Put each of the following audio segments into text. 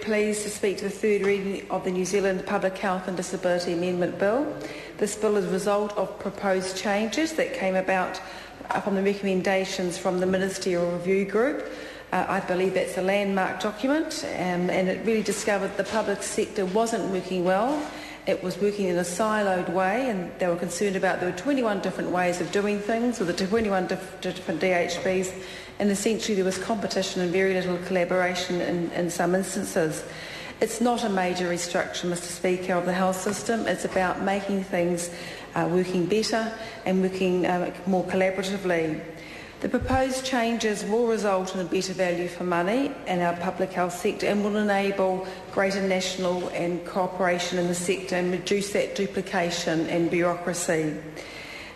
Pleased to speak to the third reading of the New Zealand Public Health and Disability Amendment Bill. This bill is a result of proposed changes that came about from the recommendations from the Ministerial Review Group. I believe that's a landmark document, and it really discovered the public sector wasn't working well. It was working in a siloed way, and they were concerned about there were 21 different ways of doing things with the 21 different DHBs, and essentially there was competition and very little collaboration in some instances. It's not a major restructure, Mr. Speaker, of the health system. It's about making things working better and working more collaboratively. The proposed changes will result in a better value for money in our public health sector and will enable greater national and cooperation in the sector and reduce that duplication and bureaucracy.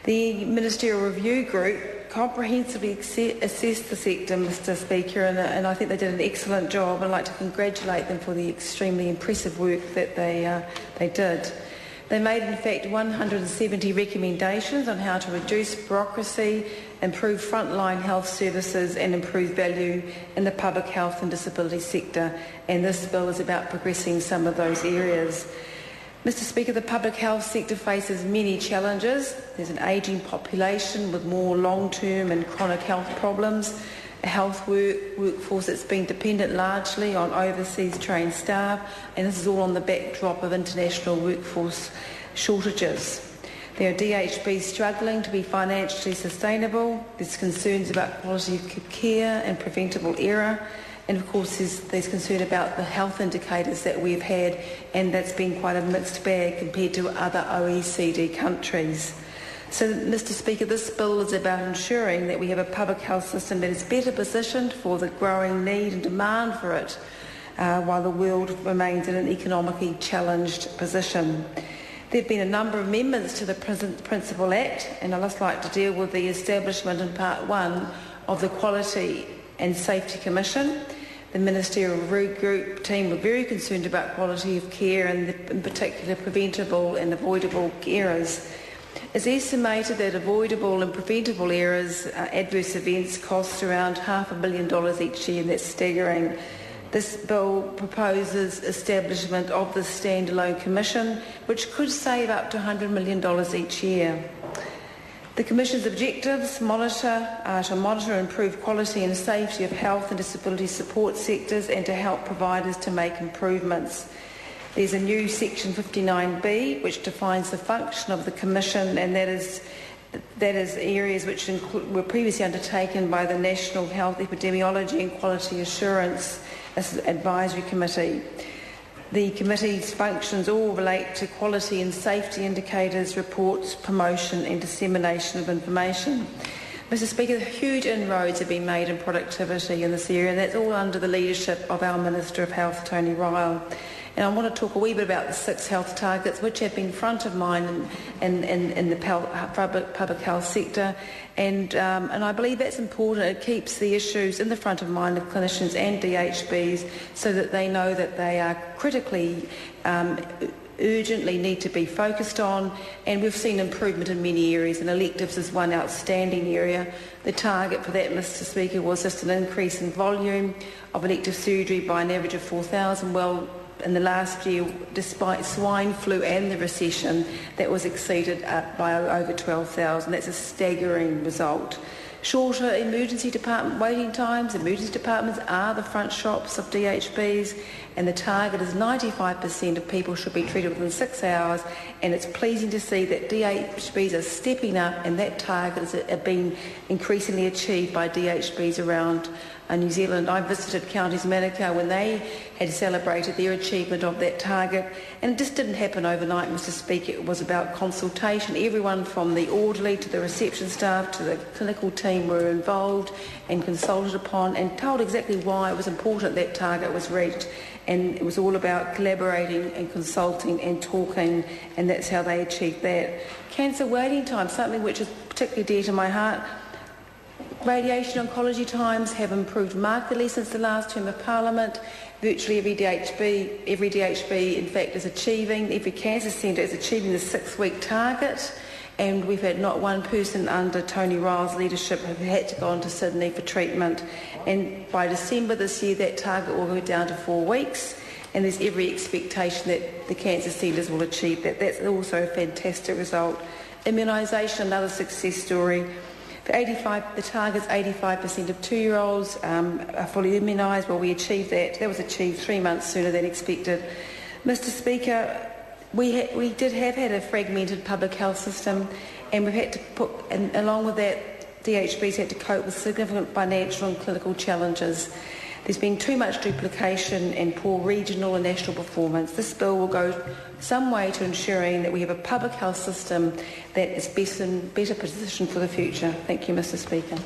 The Ministerial Review Group comprehensively assessed the sector, Mr. Speaker, and I think they did an excellent job. I'd like to congratulate them for the extremely impressive work that they did. They made, in fact, 170 recommendations on how to reduce bureaucracy, improve frontline health services and improve value in the public health and disability sector, and this bill is about progressing some of those areas. Mr. Speaker, the public health sector faces many challenges. There's an ageing population with more long-term and chronic health problems, a health workforce that's been dependent largely on overseas trained staff, and this is all on the backdrop of international workforce shortages. There are DHBs struggling to be financially sustainable. There's concerns about quality of care and preventable error. And of course there's concern about the health indicators that we've had, and that's been quite a mixed bag compared to other OECD countries. So, Mr. Speaker, this bill is about ensuring that we have a public health system that is better positioned for the growing need and demand for it while the world remains in an economically challenged position. There have been a number of amendments to the Principal Act, and I'd just like to deal with the establishment in Part 1 of the Quality and Safety Commission. The Ministerial Review Group team were very concerned about quality of care and in particular preventable and avoidable errors. It's estimated that avoidable and preventable errors, adverse events, cost around $500 million each year, and that's staggering. This bill proposes establishment of the standalone commission, which could save up to $100 million each year. The Commission's objectives to monitor and improve quality and safety of health and disability support sectors and to help providers to make improvements. There's a new Section 59B which defines the function of the Commission, and that is areas which were previously undertaken by the National Health Epidemiology and Quality Assurance Advisory Committee. The committee's functions all relate to quality and safety indicators, reports, promotion and dissemination of information. Mr. Speaker, huge inroads have been made in productivity in this area, and that's all under the leadership of our Minister of Health, Tony Ryle. And I want to talk a wee bit about the 6 health targets which have been front of mind in the public health sector, and I believe that's important. It keeps the issues in the front of mind of clinicians and DHBs so that they know that they are critically urgently need to be focused on, and we've seen improvement in many areas, and electives is one outstanding area. The target for that, Mr. Speaker, was just an increase in volume of elective surgery by an average of 4,000. Well, in the last year, despite swine flu and the recession, that was exceeded by over 12,000. That's a staggering result. Shorter emergency department waiting times. Emergency departments are the front shops of DHBs, and the target is 95% of people should be treated within 6 hours, and it's pleasing to see that DHBs are stepping up, and that target is being increasingly achieved by DHBs around New Zealand. I visited Counties Manukau when they had celebrated their achievement of that target, and it just didn't happen overnight, Mr. Speaker. It was about consultation. Everyone from the orderly to the reception staff to the clinical team were involved and consulted upon and told exactly why it was important that target was reached, and it was all about collaborating and consulting and talking, and that's how they achieved that. Cancer waiting time, something which is particularly dear to my heart. Radiation oncology times have improved markedly since the last term of Parliament. Virtually every DHB in fact is achieving, every cancer centre is achieving the 6-week target, and we've had not one person under Tony Ryle's leadership who had to go on to Sydney for treatment. And by December this year, that target will go down to 4 weeks. and there's every expectation that the cancer centres will achieve that. That's also a fantastic result. Immunisation, another success story. The target's 85% of 2-year-olds are fully immunised. Well, we achieved that. That was achieved 3 months sooner than expected. Mr Speaker, we did have had a fragmented public health system, and we've had to and along with that, DHB's had to cope with significant financial and clinical challenges. There's been too much duplication and poor regional and national performance. This bill will go some way to ensuring that we have a public health system that is better positioned for the future. Thank you, Mr Speaker.